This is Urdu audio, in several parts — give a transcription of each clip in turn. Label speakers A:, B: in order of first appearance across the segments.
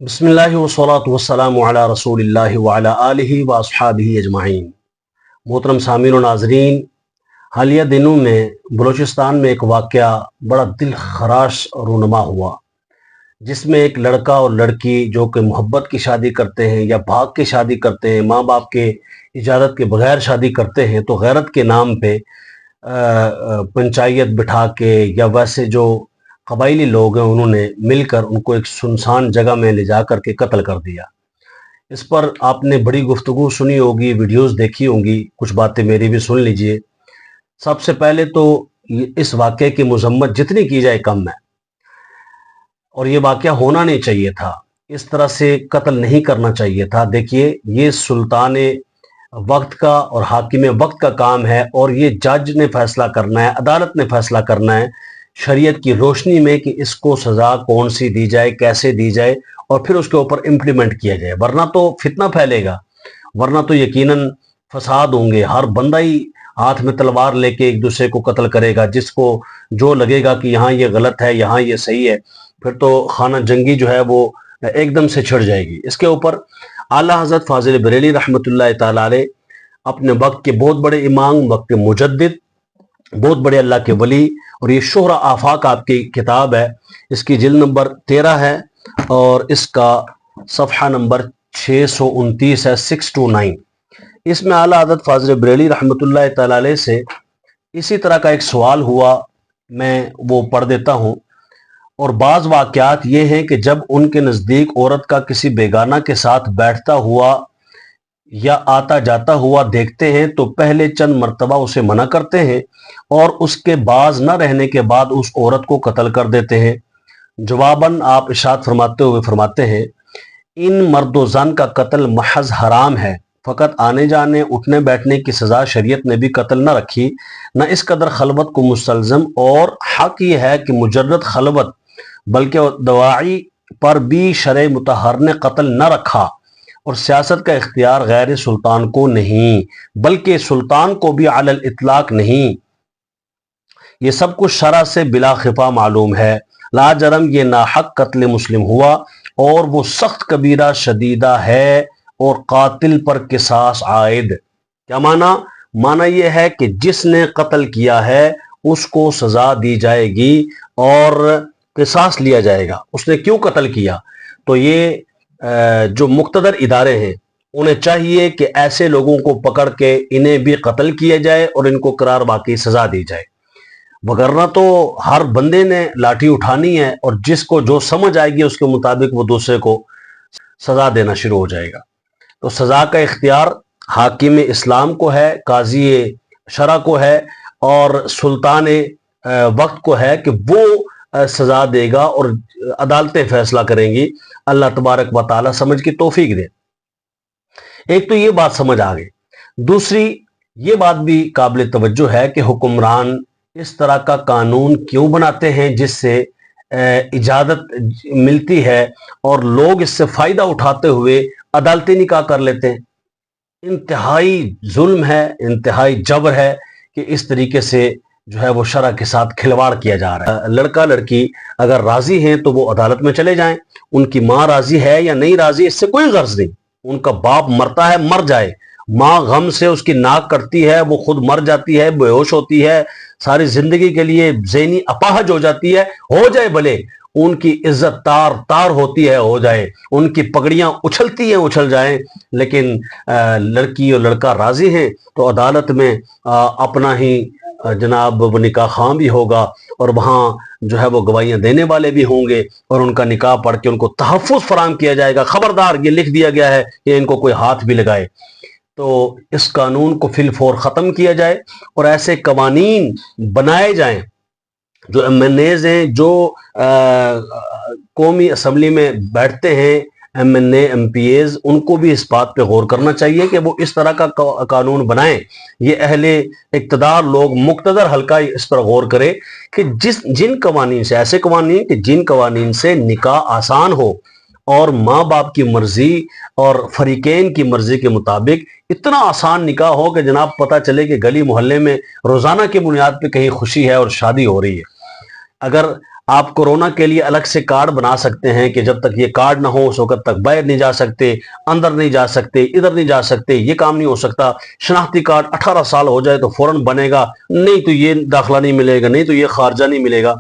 A: بسم اللہ والصلاۃ والسلام علی رسول اللہ وعلی آلہ واصحابہ اجمعین۔ محترم سامعین و ناظرین، حالیہ دنوں میں بلوچستان میں ایک واقعہ بڑا دل خراش رونما ہوا، جس میں ایک لڑکا اور لڑکی جو کہ محبت کی شادی کرتے ہیں یا بھاگ کے شادی کرتے ہیں، ماں باپ کے اجازت کے بغیر شادی کرتے ہیں، تو غیرت کے نام پہ پنچایت بٹھا کے یا ویسے جو قبائلی لوگ ہیں انہوں نے مل کر ان کو ایک سنسان جگہ میں لے جا کر کے قتل کر دیا۔ اس پر آپ نے بڑی گفتگو سنی ہوگی، ویڈیوز دیکھی ہوں گی، کچھ باتیں میری بھی سن لیجئے۔ سب سے پہلے تو اس واقعے کی مذمت جتنی کی جائے کم ہے، اور یہ واقعہ ہونا نہیں چاہیے تھا، اس طرح سے قتل نہیں کرنا چاہیے تھا۔ دیکھیے، یہ سلطان وقت کا اور حاکم وقت کا کام ہے، اور یہ جج نے فیصلہ کرنا ہے، عدالت نے فیصلہ کرنا ہے شریعت کی روشنی میں کہ اس کو سزا کون سی دی جائے، کیسے دی جائے، اور پھر اس کے اوپر امپلیمنٹ کیا جائے، ورنہ تو فتنہ پھیلے گا، ورنہ تو یقیناً فساد ہوں گے۔ ہر بندہ ہی ہاتھ میں تلوار لے کے ایک دوسرے کو قتل کرے گا، جس کو جو لگے گا کہ یہاں یہ غلط ہے، یہاں یہ صحیح ہے، پھر تو خانہ جنگی جو ہے وہ ایک دم سے چھڑ جائے گی۔ اس کے اوپر اعلیٰ حضرت فاضل بریلوی رحمۃ اللہ تعالیٰ علیہ، اپنے وقت کے بہت بڑے امام، وقت کے مجدد، بہت بڑے اللہ کے ولی، اور یہ شہرہ آفاق آپ کی کتاب ہے، اس کی جلد نمبر 13 ہے اور اس کا صفحہ نمبر 629 ہے، 629۔ اس میں اعلیٰ حضرت فاضل بریلوی رحمۃ اللہ تعالیٰ علیہ سے اسی طرح کا ایک سوال ہوا، میں وہ پڑھ دیتا ہوں۔ اور بعض واقعات یہ ہیں کہ جب ان کے نزدیک عورت کا کسی بیگانہ کے ساتھ بیٹھتا ہوا یا آتا جاتا ہوا دیکھتے ہیں تو پہلے چند مرتبہ اسے منع کرتے ہیں، اور اس کے باز نہ رہنے کے بعد اس عورت کو قتل کر دیتے ہیں۔ جواباً آپ ارشاد فرماتے ہوئے فرماتے ہیں، ان مرد و زن کا قتل محض حرام ہے، فقط آنے جانے اٹھنے بیٹھنے کی سزا شریعت نے بھی قتل نہ رکھی، نہ اس قدر خلوت کو مستلزم، اور حق یہ ہے کہ مجرد خلوت بلکہ دواعی پر بھی شرع مطہر نے قتل نہ رکھا، اور سیاست کا اختیار غیر سلطان کو نہیں بلکہ سلطان کو بھی علی الاطلاق نہیں۔ یہ سب کچھ شرع سے بلا خفا معلوم ہے، لا جرم یہ ناحق قتل مسلم ہوا، اور وہ سخت کبیرہ شدیدہ ہے، اور قاتل پر قصاص عائد۔ کیا معنی یہ ہے کہ جس نے قتل کیا ہے اس کو سزا دی جائے گی اور قصاص لیا جائے گا۔ اس نے کیوں قتل کیا؟ تو یہ جو مقتدر ادارے ہیں انہیں چاہیے کہ ایسے لوگوں کو پکڑ کے انہیں بھی قتل کیا جائے اور ان کو قرار باقی سزا دی جائے، وگرنہ تو ہر بندے نے لاٹھی اٹھانی ہے، اور جس کو جو سمجھ آئے گی اس کے مطابق وہ دوسرے کو سزا دینا شروع ہو جائے گا۔ تو سزا کا اختیار حاکم اسلام کو ہے، قاضی شرع کو ہے، اور سلطان وقت کو ہے کہ وہ سزا دے گا اور عدالتیں فیصلہ کریں گی۔ اللہ تبارک و تعالیٰ سمجھ کی توفیق دے۔ ایک تو یہ بات سمجھ آ گئی، دوسری یہ بات بھی قابل توجہ ہے کہ حکمران اس طرح کا قانون کیوں بناتے ہیں جس سے اجازت ملتی ہے اور لوگ اس سے فائدہ اٹھاتے ہوئے عدالتی نکاح کر لیتے ہیں۔ انتہائی ظلم ہے، انتہائی جبر ہے کہ اس طریقے سے جو ہے وہ شرع کے ساتھ کھلواڑ کیا جا رہا ہے۔ لڑکا لڑکی اگر راضی ہیں تو وہ عدالت میں چلے جائیں، ان کی ماں راضی ہے یا نہیں راضی اس سے کوئی غرض نہیں، ان کا باپ مرتا ہے مر جائے، ماں غم سے اس کی ناک کٹتی ہے، وہ خود مر جاتی ہے، بے ہوش ہوتی ہے، ساری زندگی کے لیے ذہنی اپاہج ہو جاتی ہے، ہو جائے بھلے، ان کی عزت تار تار ہوتی ہے، ہو جائے، ان کی پگڑیاں اچھلتی ہیں اچھل جائیں، لیکن لڑکی اور لڑکا راضی ہیں تو عدالت میں اپنا ہی جناب وہ نکاح خواں بھی ہوگا، اور وہاں جو ہے وہ گواہیاں دینے والے بھی ہوں گے، اور ان کا نکاح پڑھ کے ان کو تحفظ فراہم کیا جائے گا۔ خبردار، یہ لکھ دیا گیا ہے کہ ان کو کوئی ہاتھ بھی لگائے تو اس قانون کو فی الفور ختم کیا جائے، اور ایسے قوانین بنائے جائیں۔ جو ایم این ایز ہیں، جو قومی اسمبلی میں بیٹھتے ہیں، M N A M P As, ان کو بھی اس بات پہ غور کرنا چاہیے کہ وہ اس طرح کا قانون بنائیں۔ یہ اہل اقتدار لوگ، مقتدر حلقہ اس پر غور کرے کہ جن قوانین سے، ایسے قوانین کہ جن قوانین سے نکاح آسان ہو، اور ماں باپ کی مرضی اور فریقین کی مرضی کے مطابق اتنا آسان نکاح ہو کہ جناب پتہ چلے کہ گلی محلے میں روزانہ کی بنیاد پہ کہیں خوشی ہے اور شادی ہو رہی ہے۔ اگر آپ کورونا کے لیے الگ سے کارڈ بنا سکتے ہیں کہ جب تک یہ کارڈ نہ ہو اس وقت تک باہر نہیں جا سکتے، اندر نہیں جا سکتے، ادھر نہیں جا سکتے، یہ کام نہیں ہو سکتا۔ شناختی کارڈ 18 سال ہو جائے تو فوراً بنے گا، نہیں تو یہ داخلہ نہیں ملے گا، نہیں تو یہ خارجہ نہیں ملے گا۔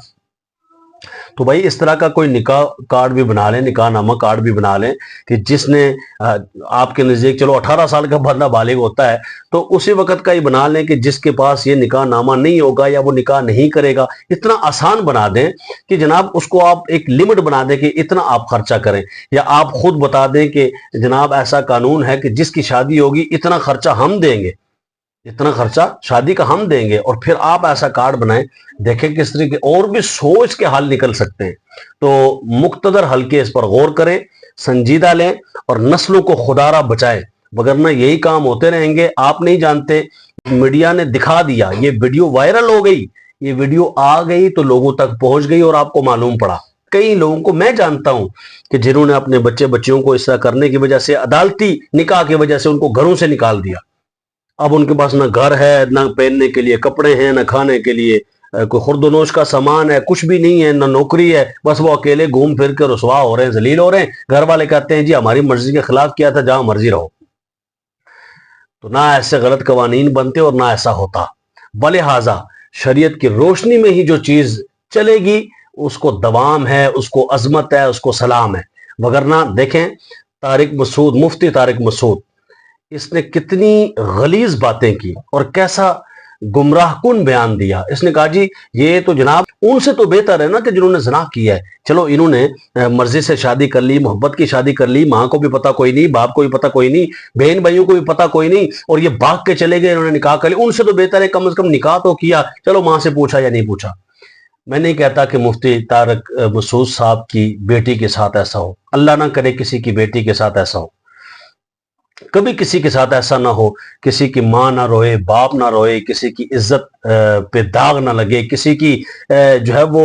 A: تو بھائی اس طرح کا کوئی نکاح کارڈ بھی بنا لیں، نکاح نامہ کارڈ بھی بنا لیں کہ جس نے آپ کے نزدیک چلو 18 سال کا بندہ بالغ ہوتا ہے تو اسی وقت کا ہی بنا لیں کہ جس کے پاس یہ نکاح نامہ نہیں ہوگا یا وہ نکاح نہیں کرے گا، اتنا آسان بنا دیں کہ جناب اس کو آپ ایک لمٹ بنا دیں کہ اتنا آپ خرچہ کریں، یا آپ خود بتا دیں کہ جناب ایسا قانون ہے کہ جس کی شادی ہوگی اتنا خرچہ ہم دیں گے، اتنا خرچہ شادی کا ہم دیں گے، اور پھر آپ ایسا کارڈ بنائیں۔ دیکھیں کس طریقے اور بھی سوچ کے حل نکل سکتے ہیں۔ تو مقتدر حل کے اس پر غور کریں، سنجیدہ لیں اور نسلوں کو خدارہ بچائیں، وگرنہ یہی کام ہوتے رہیں گے۔ آپ نہیں جانتے، میڈیا نے دکھا دیا، یہ ویڈیو وائرل ہو گئی، یہ ویڈیو آ گئی تو لوگوں تک پہنچ گئی اور آپ کو معلوم پڑا۔ کئی لوگوں کو میں جانتا ہوں کہ جنہوں نے اپنے بچیوں کو اس طرح کرنے کی وجہ سے، عدالتی نکاح کی وجہ سے ان کو گھروں سے نکال دیا۔ اب ان کے پاس نہ گھر ہے، نہ پہننے کے لیے کپڑے ہیں، نہ کھانے کے لیے کوئی خورد و نوش کا سامان ہے، کچھ بھی نہیں ہے، نہ نوکری ہے، بس وہ اکیلے گھوم پھر کے رسوا ہو رہے ہیں، ذلیل ہو رہے ہیں۔ گھر والے کہتے ہیں جی ہماری مرضی کے خلاف کیا تھا، جہاں مرضی رہو۔ تو نہ ایسے غلط قوانین بنتے اور نہ ایسا ہوتا۔ بلہذا شریعت کی روشنی میں ہی جو چیز چلے گی اس کو دوام ہے، اس کو عظمت ہے، اس کو سلام ہے۔ وگرنہ دیکھیں مفتی طارق مسعود، اس نے کتنی غلیظ باتیں کی اور کیسا گمراہ کن بیان دیا۔ اس نے کہا جی یہ تو جناب ان سے تو بہتر ہے نا کہ جنہوں نے زنا کیا ہے، چلو انہوں نے مرضی سے شادی کر لی، محبت کی شادی کر لی، ماں کو بھی پتہ کوئی نہیں، باپ کو بھی پتہ کوئی نہیں، بہن بھائیوں کو بھی پتہ کوئی نہیں، اور یہ بھاگ کے چلے گئے، انہوں نے نکاح کر لی۔ ان سے تو بہتر ہے کم از کم نکاح تو کیا، چلو ماں سے پوچھا یا نہیں پوچھا۔ میں نہیں کہتا کہ مفتی طارق مسعود صاحب کی بیٹی کے ساتھ ایسا ہو، اللہ نہ کرے کسی کی بیٹی کے ساتھ ایسا ہو، کبھی کسی کے ساتھ ایسا نہ ہو، کسی کی ماں نہ روئے، باپ نہ روئے، کسی کی عزت پہ داغ نہ لگے، کسی کی جو ہے وہ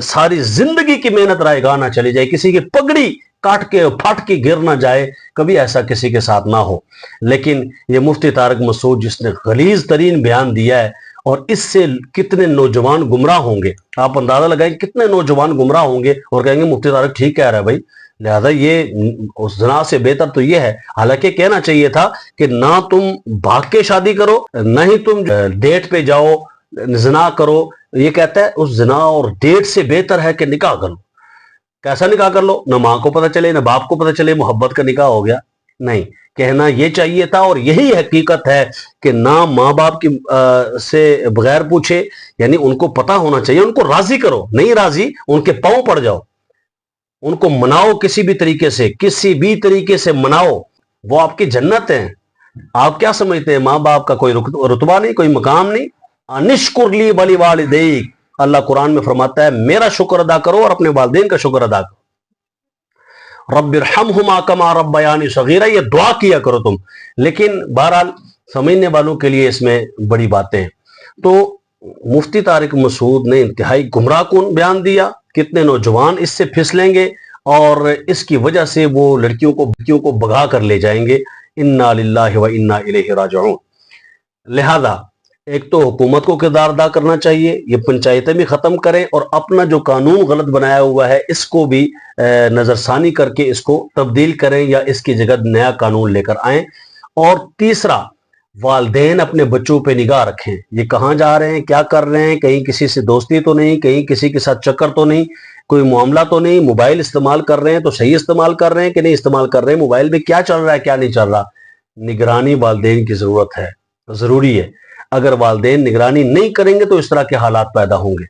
A: ساری زندگی کی محنت رائے گاہ نہ چلی جائے، کسی کی پگڑی کاٹ کے پھٹ کے گر نہ جائے، کبھی ایسا کسی کے ساتھ نہ ہو۔ لیکن یہ مفتی طارق مسعود جس نے غلیظ ترین بیان دیا ہے، اور اس سے کتنے نوجوان گمراہ ہوں گے، آپ اندازہ لگائیں کتنے نوجوان گمراہ ہوں گے اور کہیں گے مفتی طارق ٹھیک کہہ رہا ہے بھائی، لہذا یہ اس زنا سے بہتر تو یہ ہے۔ حالانکہ کہنا چاہیے تھا کہ نہ تم بھاگ کے شادی کرو، نہ ہی تم ڈیٹ پہ جاؤ زنا کرو۔ یہ کہتا ہے اس زنا اور ڈیٹ سے بہتر ہے کہ نکاح کر لو۔ کیسا نکاح کر لو؟ نہ ماں کو پتہ چلے، نہ باپ کو پتہ چلے، محبت کا نکاح ہو گیا۔ نہیں، کہنا یہ چاہیے تھا، اور یہی حقیقت ہے کہ نہ ماں باپ کی سے بغیر پوچھے، یعنی ان کو پتہ ہونا چاہیے، ان کو راضی کرو، نہیں راضی ان کے پاؤں پڑ جاؤ، ان کو مناؤ کسی بھی طریقے سے مناؤ، وہ آپ کی جنت ہیں۔ آپ کیا سمجھتے ہیں ماں باپ کا کوئی رتبہ نہیں، کوئی مقام نہیں؟ انشکر لی ولی والدیک، اللہ قرآن میں فرماتا ہے میرا شکر ادا کرو اور اپنے والدین کا شکر ادا کرو۔ رب ارحمہما کما ربیانی صغیرہ، یہ دعا کیا کرو تم۔ لیکن بہرحال سمجھنے والوں کے لیے اس میں بڑی باتیں ہیں۔ تو مفتی طارق مسعود نے انتہائی گمراہ کن بیان دیا، کتنے نوجوان اس سے پھسلیں گے اور اس کی وجہ سے وہ لڑکیوں کو بھگا کر لے جائیں گے۔ انا للہ و انا الیہ راجعون۔ لہذا ایک تو حکومت کو کردار ادا کرنا چاہیے، یہ پنچایتیں بھی ختم کریں، اور اپنا جو قانون غلط بنایا ہوا ہے اس کو بھی نظر ثانی کر کے اس کو تبدیل کریں یا اس کی جگہ نیا قانون لے کر آئیں۔ اور تیسرا، والدین اپنے بچوں پہ نگاہ رکھیں، یہ کہاں جا رہے ہیں، کیا کر رہے ہیں، کہیں کسی سے دوستی تو نہیں، کہیں کسی کے ساتھ چکر تو نہیں، کوئی معاملہ تو نہیں، موبائل استعمال کر رہے ہیں تو صحیح استعمال کر رہے ہیں کہ نہیں استعمال کر رہے ہیں، موبائل میں کیا چل رہا ہے کیا نہیں چل رہا۔ نگرانی والدین کی ضرورت ہے، ضروری ہے۔ اگر والدین نگرانی نہیں کریں گے تو اس طرح کے حالات پیدا ہوں گے۔